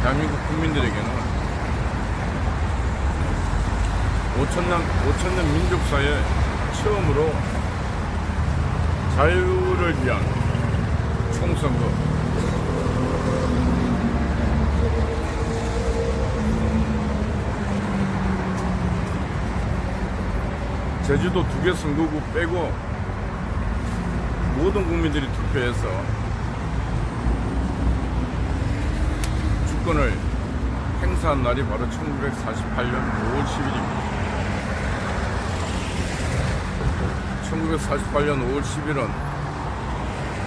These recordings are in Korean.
대한민국 국민들에게는 5천년 민족사에 처음으로 자유를 위한 총선거, 제주도 2개 선거구 빼고 모든 국민들이 투표해서 주권을 행사한 날이 바로 1948년 5월 10일입니다. 1948년 5월 10일은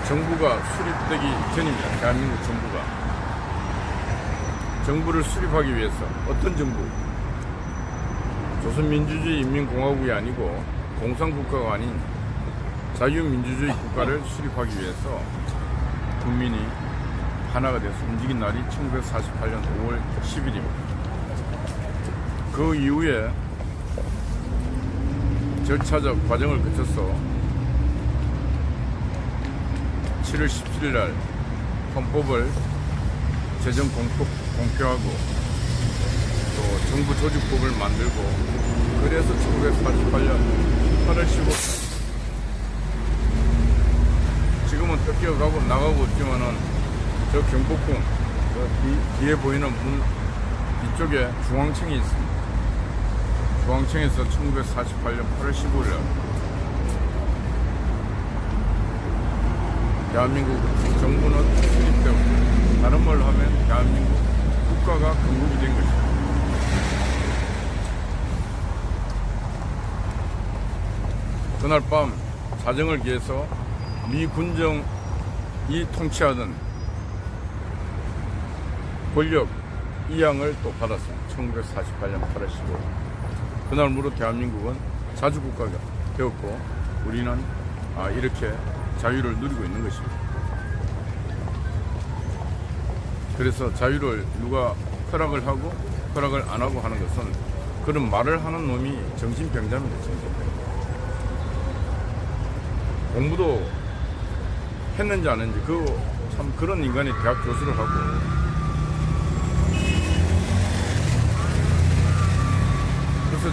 정부가 수립되기 전입니다. 대한민국 정부를 수립하기 위해서 어떤 정부? 조선민주주의 인민공화국이 아니고 공산국가가 아닌 자유민주주의 국가를 수립하기 위해서 국민이 하나가 돼서 움직인 날이 1948년 5월 10일입니다. 그 이후에 절차적 과정을 거쳐서 7월 17일 날 헌법을 제정 공표하고 또 정부 조직법을 만들고, 그래서 1948년 8월 15일 지금은 뜯겨가고 나가고 있지만은 저 경복궁 뒤에 보이는 문 뒤쪽에 중앙청이 있습니다. 중앙청에서 1948년 8월 15일 대한민국 정부는 수립되고, 다른 말로 하면 대한민국 국가가 건국이 된 것입니다. 그날 밤 자정을 기해서 미 군정이 통치하던 권력 이양을 또 받았습니다. 1948년 8월 15일. 그날부로 대한민국은 자주국가가 되었고, 우리는 이렇게 자유를 누리고 있는 것입니다. 그래서 자유를 누가 허락을 하고 허락을 안 하고 하는 것은 그런 말을 하는 놈이 정신병자입니다. 정신병자. 공부도 했는지 안 했는지, 참 그런 인간이 대학 교수를 하고, 그래서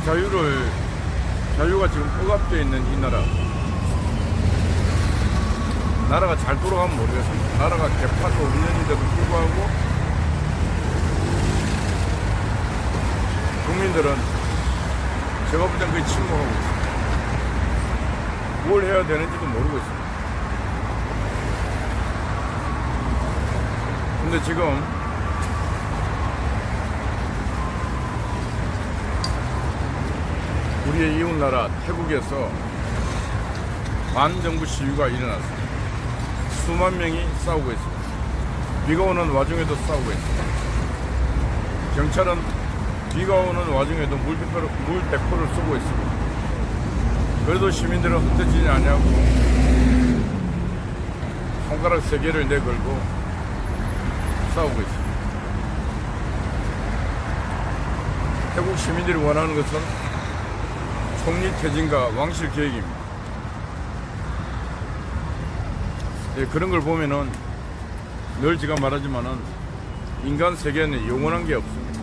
자유가 지금 억압되어 있는 이 나라가 잘 돌아가면 모르겠습니다. 나라가 개판도 없는데도 불구하고 국민들은 제가 볼 땐 거의 침묵하고 있습니다. 뭘 해야 되는지도 모르고 있습니다. 근데 지금 우리의 이웃나라 태국에서 반정부 시위가 일어났습니다. 수만 명이 싸우고 있습니다. 비가 오는 와중에도 싸우고 있습니다. 경찰은 비가 오는 와중에도 물대포를 쏘고 있습니다. 그래도 시민들은 흩어지지 않냐고 손가락 3개를 내걸고 싸우고 있습니다. 태국 시민들이 원하는 것은 총리 퇴진과 왕실 개혁입니다. 네, 그런 걸 보면은 늘 제가 말하지만은 인간 세계에는 영원한 게 없습니다.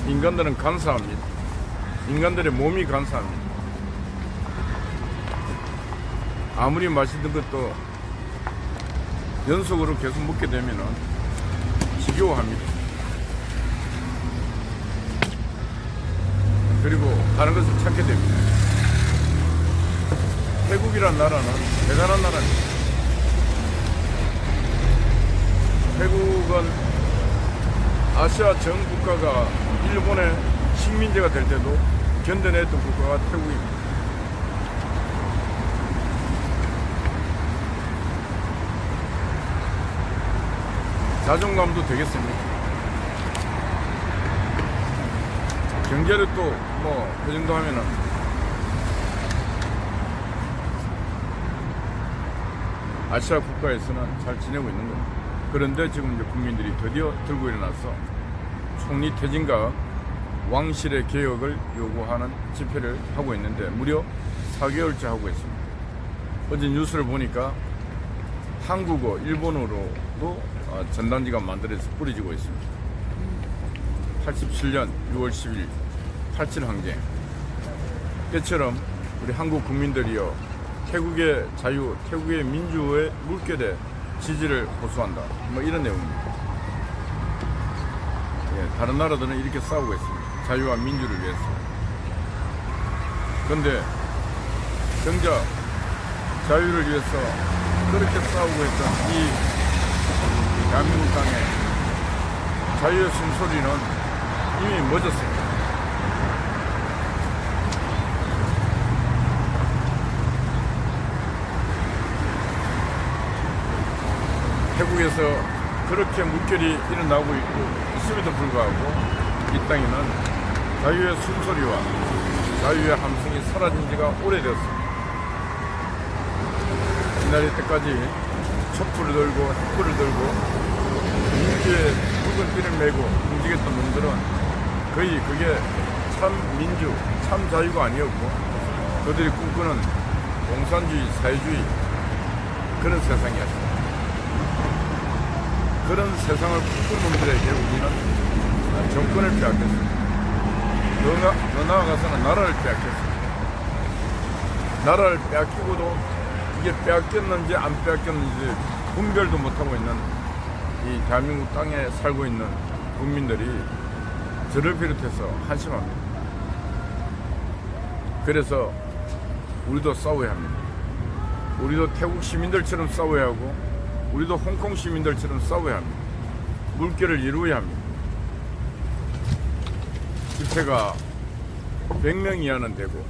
인간들은 간사합니다. 인간들의 몸이 간사합니다. 아무리 맛있는 것도 연속으로 계속 먹게 되면은 지겨워합니다. 그리고 다른 것을 찾게 됩니다. 태국이란 나라는 대단한 나라입니다. 태국은 아시아 전 국가가 일본의 식민지가 될 때도 견뎌냈던 국가가 태국입니다. 자존감도 되겠습니까? 경제를 또 그 정도 하면은 아시아 국가에서는 잘 지내고 있는 겁니다. 그런데 지금 이제 국민들이 드디어 들고 일어나서 총리 퇴진과 왕실의 개혁을 요구하는 집회를 하고 있는데 무려 4개월째 하고 있습니다. 어제 뉴스를 보니까 한국어, 일본어로도 전단지가 만들어서 뿌려지고 있습니다. 87년 6월 10일 87 항쟁 때처럼 우리 한국 국민들이여 태국의 자유, 태국의 민주의 물결에 지지를 호소한다. 뭐 이런 내용입니다. 예, 다른 나라들은 이렇게 싸우고 있습니다. 자유와 민주를 위해서. 그런데 정작 자유를 위해서 그렇게 싸우고 있던 이 대한민국 땅에 자유의 숨소리는 이미 멎었습니다. 태국에서 그렇게 물결이 일어나고 있음에도 불구하고 이 땅에는 자유의 숨소리와 자유의 함성이 사라진 지가 오래되었습니다. 옛날 때까지 촛불을 들고 횃불을 들고 민주의 붉은 띠를 메고 움직였던 놈들은 거의 그게 참 민주, 참 자유가 아니었고 그들이 꿈꾸는 공산주의, 사회주의 그런 세상이었습니다. 그런 세상을 꿈꾸는 놈들에게 우리는 정권을 빼앗겼습니다. 더 나아가서는 나라를 빼앗겼습니다. 나라를 빼앗기고도 이게 빼앗겼는지 안 빼앗겼는지 분별도 못하고 있는 이 대한민국 땅에 살고 있는 국민들이 저를 비롯해서 한심합니다. 그래서 우리도 싸워야 합니다. 우리도 태국 시민들처럼 싸워야 하고 우리도 홍콩 시민들처럼 싸워야 합니다. 물결을 이루어야 합니다. 집회가 100명 이하는 되고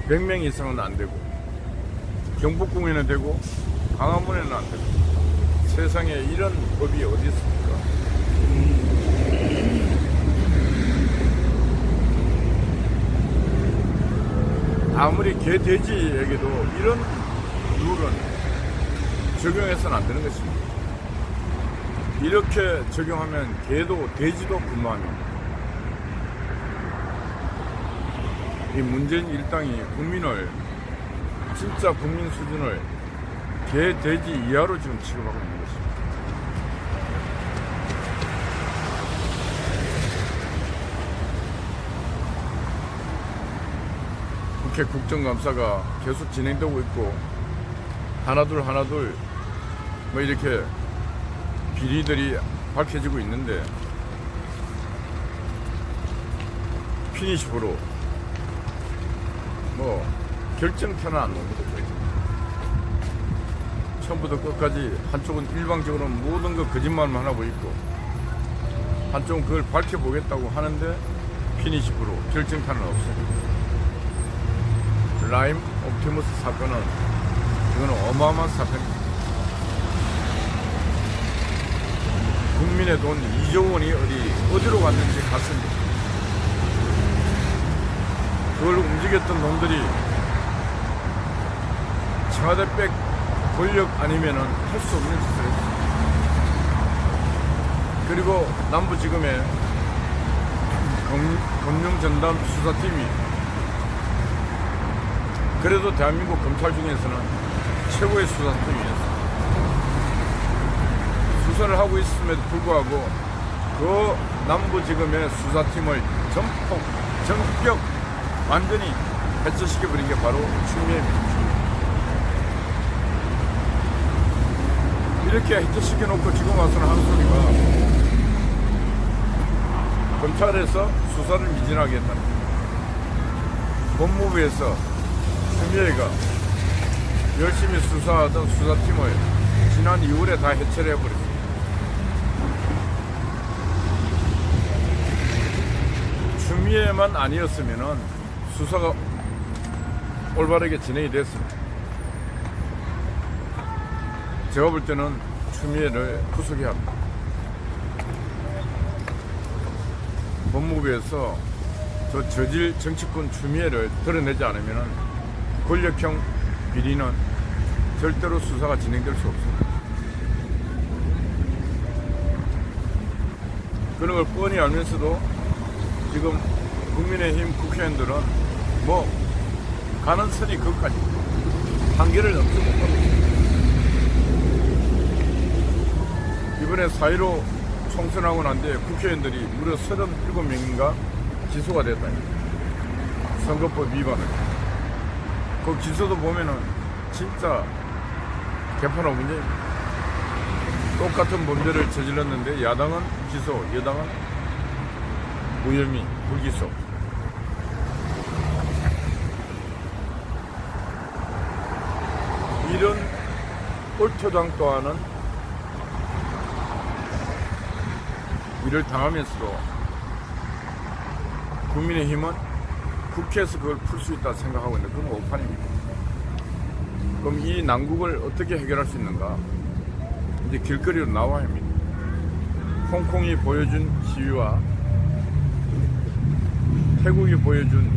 100명 이상은 안 되고 경복궁에는 되고 광화문에는 안 되고 세상에 이런 법이 어디 있습니까? 아무리 개 돼지에게도 이런 룰은 적용해서는 안 되는 것입니다. 이렇게 적용하면 개도 돼지도 분노합니다. 이 문재인 일당이 국민을 진짜 국민 수준을 개, 돼지 이하로 지금 취급하고 있는 것입니다. 국회 국정감사가 계속 진행되고 있고 하나둘 뭐 이렇게 비리들이 밝혀지고 있는데 피니시브로 뭐 결정편은 안 나옵니다. 처음부터 끝까지 한쪽은 일방적으로 모든 거 거짓말만 하고 있고 한쪽은 그걸 밝혀보겠다고 하는데 피니시브로 결정편은 없습니다. 라임 옵티머스 사건은 이거는 어마어마한 사건입니다. 국민의 돈 2조 원이 어디로 갔는지 갔습니다. 그걸 움직였던 놈들이 청와대백 권력 아니면은 할 수 없는 짓을 했습니다. 그리고 남부지검의 금융전담 수사팀이 그래도 대한민국 검찰 중에서는 최고의 수사팀이었습니다. 수사를 하고 있음에도 불구하고 그 남부지검의 수사팀을 전격 완전히 해체시켜버린 게 바로 추미애입니다. 이렇게 해체시켜놓고 지금 와서는 하는 소리가 검찰에서 수사를 미진하게 했다는 거예요. 법무부에서 추미애가 열심히 수사하던 수사팀을 지난 2월에 다 해체를 해버렸습니다. 추미애만 아니었으면은 수사가 올바르게 진행이 됐습니다. 제가 볼 때는 추미애를 구속해야 합니다. 법무부에서 저 저질 정치권 추미애를 드러내지 않으면 권력형 비리는 절대로 수사가 진행될 수 없습니다. 그런 걸 뻔히 알면서도 지금 국민의힘 국회의원들은 뭐 가는 선이 그것까지 한계를 넘지 못합니다. 이번에 4.15 총선하고 난 뒤에 국회의원들이 무려 37명인가 기소가 됐다. 선거법 위반을. 그 기소도 보면은 진짜 개판한 문제입니다. 똑같은 범죄를 저질렀는데 야당은 기소, 여당은 무혐의, 불기소. 이런 꼴토당 또한은 이를 당하면서도 국민의힘은 국회에서 그걸 풀 수 있다 생각하고 있는 그런 오판입니다. 그럼 이 난국을 어떻게 해결할 수 있는가? 이제 길거리로 나와야 합니다. 홍콩이 보여준 시위와 태국이 보여준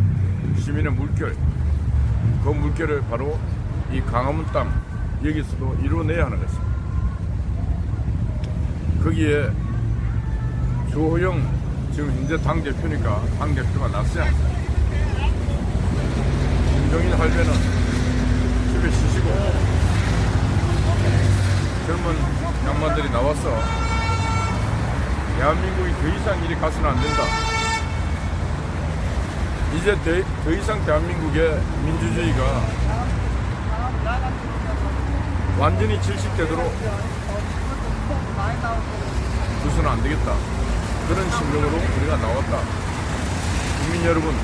시민의 물결, 그 물결을 바로 이 광화문 땅 여기서도 이루어내야 하는 것입니다. 거기에 주호영 지금 현재 당대표니까 당대표가 났어야 합니다. 김종인 할배는 집에 쉬시고 젊은 양반들이 나와서 대한민국이 더 이상 이리 가서는 안 된다. 이제 더 이상 대한민국의 민주주의가 완전히 질식되도록 두서는 안 되겠다. 그런 심정으로 우리가 나왔다. 국민 여러분,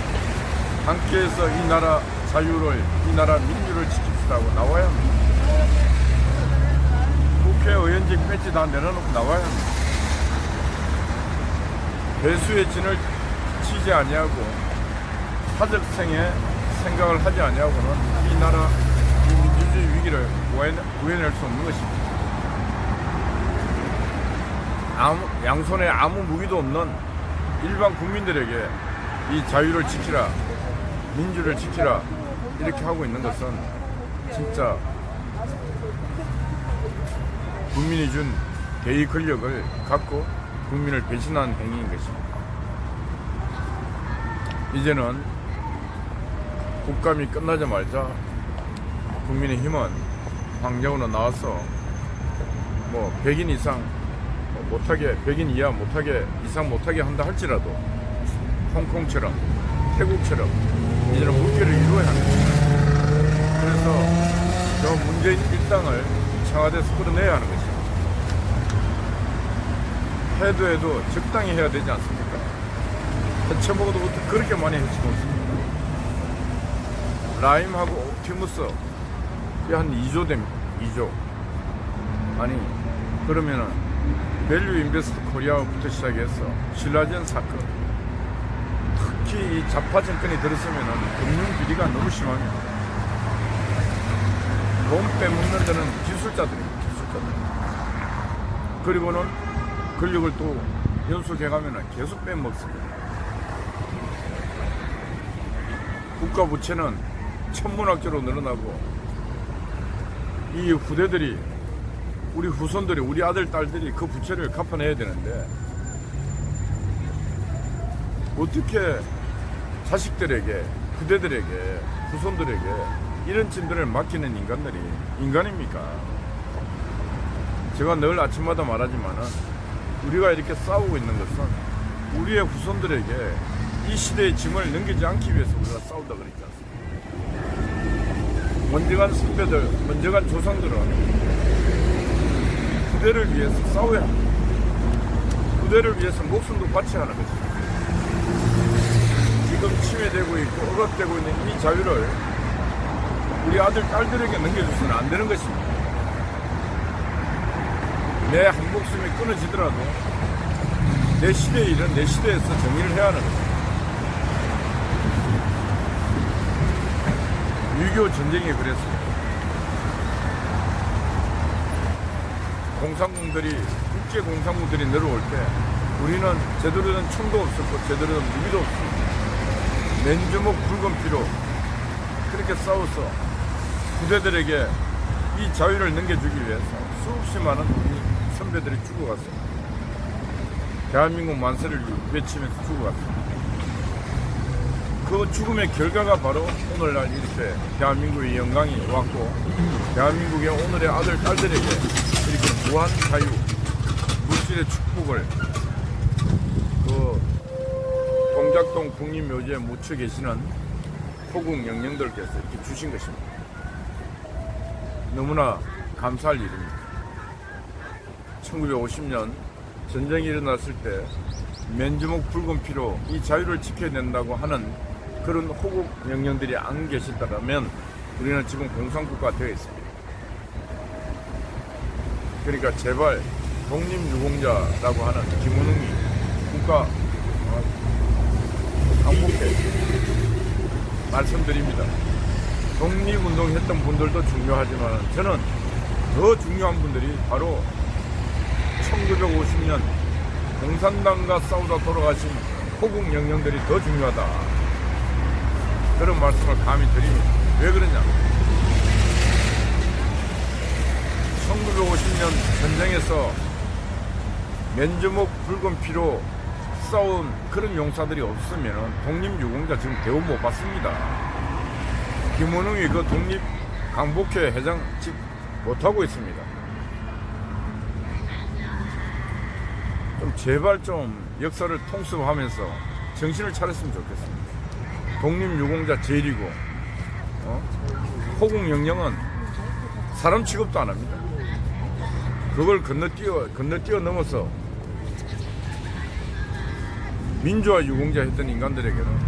함께해서 이 나라 자유를, 이 나라 민주를 지킵시다 하고 나와야 합니다. 국회의원직 배지 다 내려놓고 나와야 합니다. 배수의 진을 치지 아니하고 하적생의 생각을 하지 아니하고는 이 나라 이 민주주의 위기를 구해낼 수 없는 것입니다. 양손에 아무 무기도 없는 일반 국민들에게 이 자유를 지키라, 민주를 지키라 이렇게 하고 있는 것은 진짜 국민이 준 대의 권력을 갖고 국민을 배신한 행위인 것입니다. 이제는 국감이 끝나자마자 국민의힘은 황장으로 나와서 뭐 100인 이상 못하게, 100인 이하 못하게, 이상 못하게 한다 할지라도 홍콩처럼 태국처럼 이제는 물결을 이루어야 합니다. 그래서 저 문재인 일당을 청와대에서 끌어내야 하는 것입니다. 해도 적당히 해야 되지 않습니까? 해쳐먹어도 그렇게 많이 해쳐먹습니다. 라임하고 옵티무스 한 2조 됩니다. 2조. 아니 그러면은 밸류 인베스트 코리아부터 시작해서 신라젠 사건, 특히 이 좌파 정권이 들었으면은 금융 비리가 너무 심합니다. 돈 빼먹는 데는 기술자들입니다. 기술자들. 그리고는 권력을 또 연속해가면은 계속 빼먹습니다. 국가 부채는 천문학적으로 늘어나고 이 후대들이, 우리 후손들이, 우리 아들 딸들이 그 부채를 갚아내야 되는데 어떻게 자식들에게, 후대들에게, 후손들에게 이런 짐들을 맡기는 인간들이 인간입니까? 제가 늘 아침마다 말하지만은 우리가 이렇게 싸우고 있는 것은 우리의 후손들에게 이 시대의 짐을 넘기지 않기 위해서 우리가 싸우다 그랬지 않습니까? 먼저 간 선배들, 먼저 간 조상들은 후대를 위해서 싸워야 합니다. 후대를 위해서 목숨도 바쳐야 하는 것입니다. 지금 침해되고 있고 억압되고 있는 이 자유를 우리 아들, 딸들에게 넘겨줘서는 안 되는 것입니다. 내 한 목숨이 끊어지더라도 내 시대의 일은 내 시대에서 정의를 해야 하는 것입니다. 6.25 전쟁이 그랬습니다. 공산군들이, 국제 공산군들이 내려올 때 우리는 제대로 된 총도 없었고 제대로 된 무기도 없었고 맨주먹 붉은 피로 그렇게 싸워서 부대들에게 이 자유를 넘겨주기 위해서 수없이 많은 우리 선배들이 죽어갔습니다. 대한민국 만세를 외치면서 죽어갔습니다. 그 죽음의 결과가 바로 오늘날 이렇게 대한민국의 영광이 왔고 대한민국의 오늘의 아들, 딸들에게 이렇게 무한 자유, 태극길의 축복을 그 동작동 국립묘지에 묻혀 계시는 호국 영령들께서 이렇게 주신 것입니다. 너무나 감사할 일입니다. 1950년 전쟁이 일어났을 때 맨주먹 붉은 피로 이 자유를 지켜야 된다고 하는 그런 호국 영령들이 안 계셨다면 우리는 지금 공산국가 되어 있습니다. 그러니까 제발 독립유공자라고 하는 김원웅이 국가 강복해 말씀드립니다. 독립운동 했던 분들도 중요하지만 저는 더 중요한 분들이 바로 1950년 공산당과 싸우다 돌아가신 호국 영령들이 더 중요하다. 그런 말씀을 감히 드립니다. 왜 그러냐? 1950년 전쟁에서 맨주먹 붉은 피로 싸운 그런 용사들이 없으면 독립유공자 지금 대우 못 받습니다. 김원웅이 그 독립 강복회 회장 직 못하고 있습니다. 좀 제발 좀 역사를 통습하면서 정신을 차렸으면 좋겠습니다. 독립유공자 제일이고 호국 영령은 사람 취급도 안 합니다. 그걸 건너뛰어 넘어서 민주화 유공자 했던 인간들에게는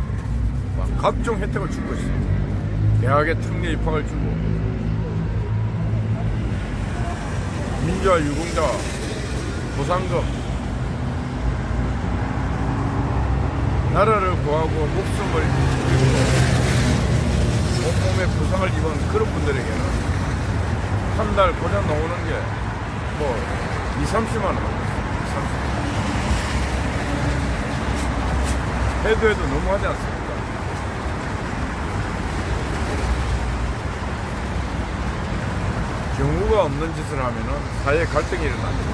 각종 혜택을 줄 것입니다. 대학에 특례 입학을 주고 민주화 유공자 보상금, 나라를 구하고 목숨을 지키고 온몸에 부상을 입은 그런 분들에게는 한 달 고작 나오는 게 뭐 2~30만 원, 2~30만 원. 해도 너무하지 않습니까? 경우가 없는 짓을 하면은 사회 갈등이 일어납니다.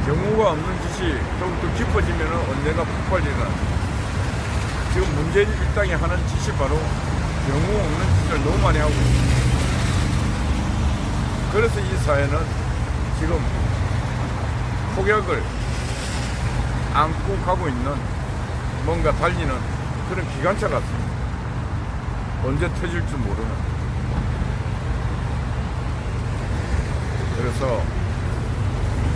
경우가 없는 짓이 더욱더 깊어지면은 언젠가 폭발이 일어납니다. 지금 문재인 일당이 하는 짓이 바로 경우 없는 짓을 너무 많이 하고 있습니다. 그래서 이 사회는 지금 폭약을 안고 가고 있는 뭔가 달리는 그런 기관차 같습니다. 언제 터질 줄 모르는. 그래서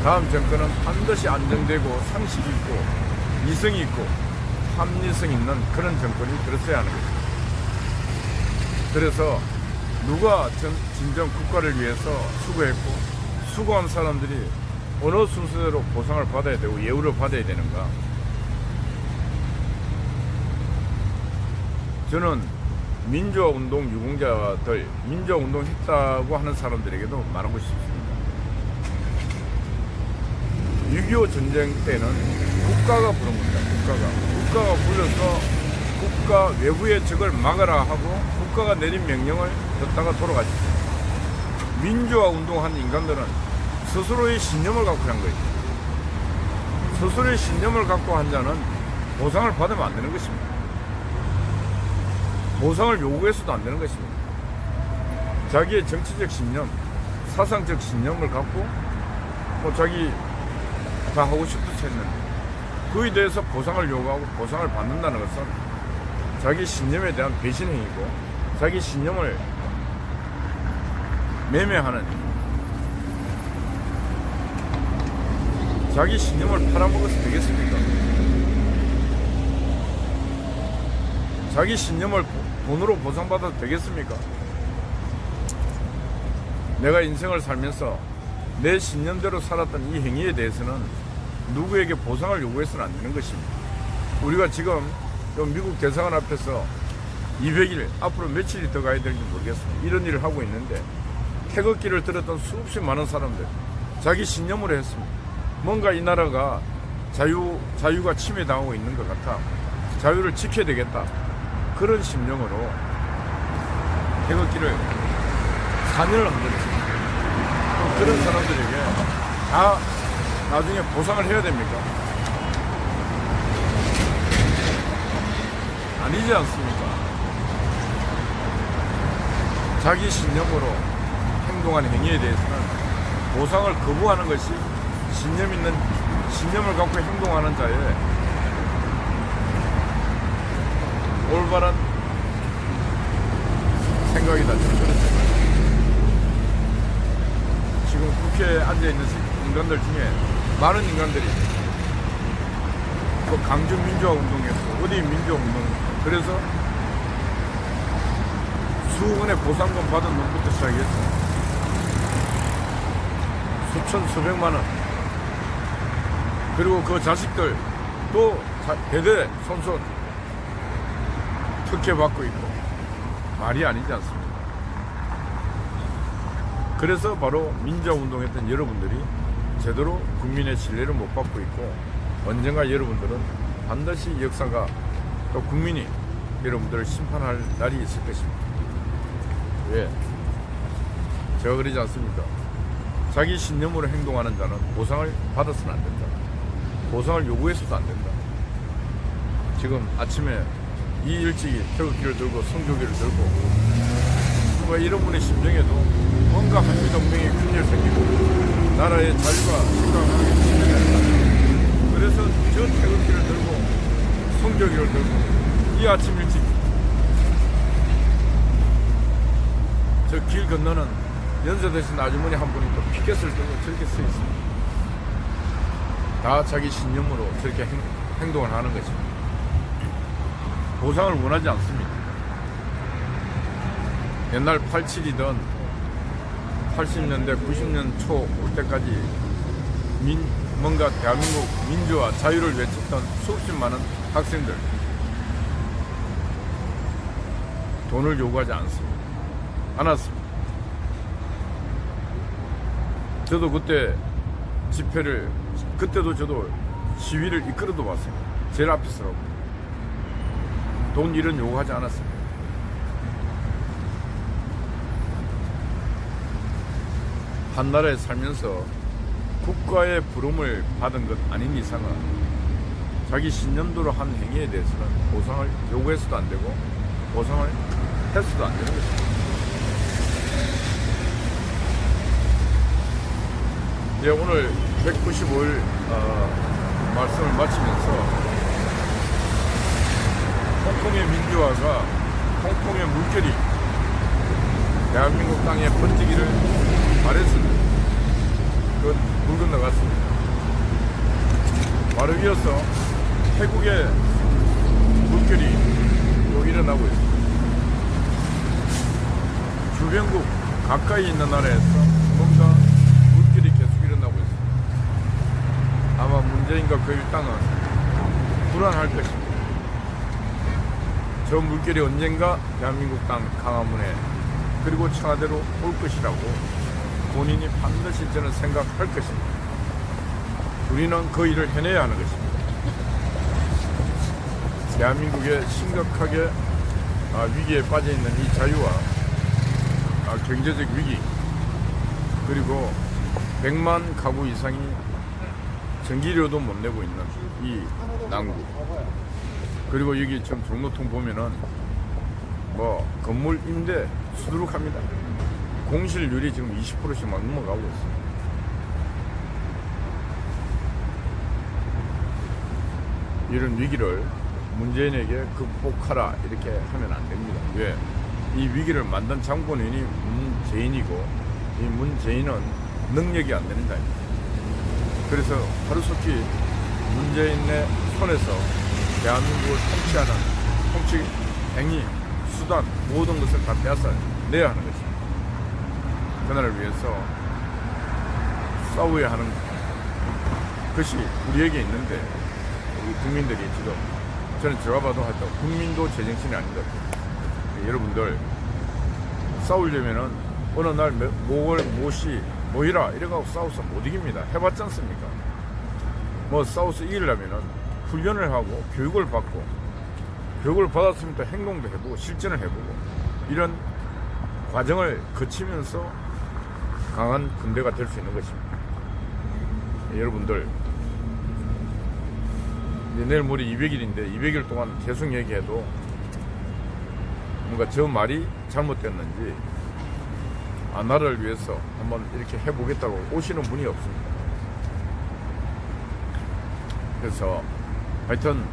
다음 정권은 반드시 안정되고 상식 있고 이성 있고 합리성 있는 그런 정권이 들었어야 하는 것입니다. 그래서 누가 진정 국가를 위해서 수고했고 수고한 사람들이 어느 순서대로 보상을 받아야 되고 예우를 받아야 되는가. 저는 민주화운동 유공자들, 민주화운동 했다고 하는 사람들에게도 말하고 싶습니다. 6.25 전쟁 때는 국가가 부른 겁니다. 국가가 불러서 국가 외부의 적을 막아라 하고 국가가 내린 명령을 듣다가 돌아가셨습니다. 민주화 운동한 인간들은 스스로의 신념을 갖고 한 거예요. 스스로의 신념을 갖고 한 자는 보상을 받으면 안 되는 것입니다. 보상을 요구해서도 안 되는 것입니다. 자기의 정치적 신념, 사상적 신념을 갖고 뭐 자기 다 하고 싶어서 했는데 그에 대해서 보상을 요구하고 보상을 받는다는 것은 자기 신념에 대한 배신행위고 자기 신념을 매매하는, 자기 신념을 팔아먹어서 되겠습니까? 자기 신념을 돈으로 보상받아도 되겠습니까? 내가 인생을 살면서 내 신념대로 살았던 이 행위에 대해서는 누구에게 보상을 요구해서는 안 되는 것입니다. 우리가 지금 미국 대사관 앞에서 200일, 앞으로 며칠이 더 가야 될지 모르겠습니다. 이런 일을 하고 있는데 태극기를 들었던 수없이 많은 사람들, 자기 신념으로 했습니다. 뭔가 이 나라가 자유가 침해당하고 있는 것 같아 자유를 지켜야 되겠다, 그런 심령으로 태극기를 4년을 흔들었습니다. 그런 사람들에게 다 나중에 보상을 해야 됩니까? 아니지 않습니까? 자기 신념으로 행동한 행위에 대해서는 보상을 거부하는 것이 신념을 갖고 행동하는 자의 올바른 생각이다. 저는 그런 생각. 지금 국회에 앉아있는 인간들 중에 많은 인간들이 그 강주 민주화 운동이었어. 어디 민주화 운동. 그래서 수억원의 보상금 받은 놈부터 시작했어. 수천 수백만 원. 그리고 그 자식들 또 대대 손손 특혜 받고 있고 말이 아니지 않습니까? 그래서 바로 민주화 운동했던 여러분들이 제대로 국민의 신뢰를 못 받고 있고, 언젠가 여러분들은 반드시 역사가 또 국민이 여러분들을 심판할 날이 있을 것입니다. 왜? 제가 그러지 않습니까? 자기 신념으로 행동하는 자는 보상을 받아서는 안 된다. 보상을 요구해서도 안 된다. 지금 아침에 이 일찍이 태극기를 들고 성조기를 들고 뭔가 이런 분의 심정에도 뭔가 한미동맹의 균열 생기고 나라의 자유가 심각하게 침해된다. 그래서 저 태극기를 들고 성조기를 들고 이 아침 일찍 저 길 건너는 연세대신 아주머니 한 분이 또 피켓을 들고 저렇게 서 있습니다. 다 자기 신념으로 저렇게 행동을 하는 것입니다. 보상을 원하지 않습니다. 옛날 87이던 80년대 90년 초 올 때까지 뭔가 대한민국 민주화 자유를 외쳤던 수십 많은 학생들 돈을 요구하지 않았습니다. 저도 그때 집회를, 그때도 저도 시위를 이끌어도 봤습니다. 제일 앞에 서라고. 돈 이런 요구하지 않았습니다. 한 나라에 살면서 국가의 부름을 받은 것 아닌 이상은 자기 신념대로 한 행위에 대해서는 보상을 요구해서도 안 되고 보상을 해서도 안 되는 것입니다. 이제 오늘 195일 말씀을 마치면서 홍콩의 민주화가, 홍콩의 물결이 대한민국 땅에 번지기를 바랬습니다. 그건 물 건너갔습니다. 바로 이어서 태국의 물결이 또 일어나고 있습니다. 주변국 가까이 있는 나라에서 뭔가 물결이 계속 일어나고 있습니다. 아마 문재인과 그 일당은 불안할 것입니다. 저 물결이 언젠가 대한민국 땅 강화문에 그리고 청와대로 올 것이라고 본인이 반드시 저는 생각할 것입니다. 우리는 그 일을 해내야 하는 것입니다. 대한민국에 심각하게 위기에 빠져있는 이 자유와 경제적 위기, 그리고 100만 가구 이상이 전기료도 못 내고 있는 이 난국, 그리고 여기 지금 종로통 보면은 뭐 건물 임대 수두룩합니다. 공실률이 지금 20%씩 막 넘어가고 있습니다. 이런 위기를 문재인에게 극복하라 이렇게 하면 안 됩니다. 왜? 이 위기를 만든 장본인이 문재인이고, 이 문재인은 능력이 안 되는 자입니다. 그래서 하루속히 문재인의 손에서 대한민국을 통치하는 통치 행위, 수단, 모든 것을 다 빼앗아내야 하는 것입니다. 그날을 위해서 싸워야 하는 것이 우리에게 있는데, 우리 국민들이 지금, 저는 제가 봐도 하여튼 국민도 제정신이 아닌 것 같아요. 여러분들 싸우려면은 어느 날 뭐월 뭐시 뭐이라 이래가지고 싸워서 못 이깁니다. 해봤지 않습니까? 뭐 싸워서 이기려면은 훈련을 하고 교육을 받고, 교육을 받았으면 또 행동도 해보고 실전을 해보고 이런 과정을 거치면서 강한 군대가 될 수 있는 것입니다. 여러분들 내일 모레 200일인데 200일 동안 계속 얘기해도 뭔가 저 말이 잘못됐는지, 나라를 위해서 한번 이렇게 해보겠다고 오시는 분이 없습니다. 그래서 하여튼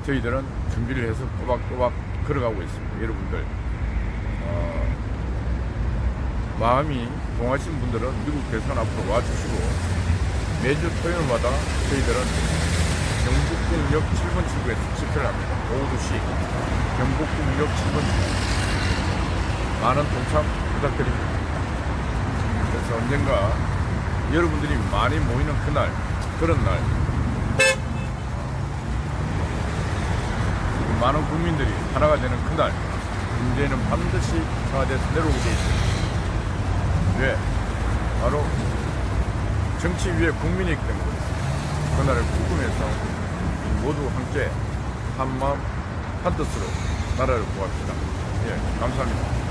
저희들은 준비를 해서 꼬박꼬박 걸어가고 있습니다. 여러분들 마음이 동하신 분들은 미국 대선 앞으로 와주시고, 매주 토요일마다 저희들은 경북국역 7번 출구에서 집회를 합니다. 오후 2시 경북국역 7번 출구, 많은 동참 부탁드립니다. 그래서 언젠가 여러분들이 많이 모이는 그날, 그런 날 많은 국민들이 하나가 되는 그날, 문재인은 반드시 청와대에서 내려오게 되어 있습니다. 왜? 바로 정치 위에 국민이 있기 때문에 그날을 궁금해서 모두 함께 한마음 한뜻으로 나라를 구합시다. 예, 감사합니다.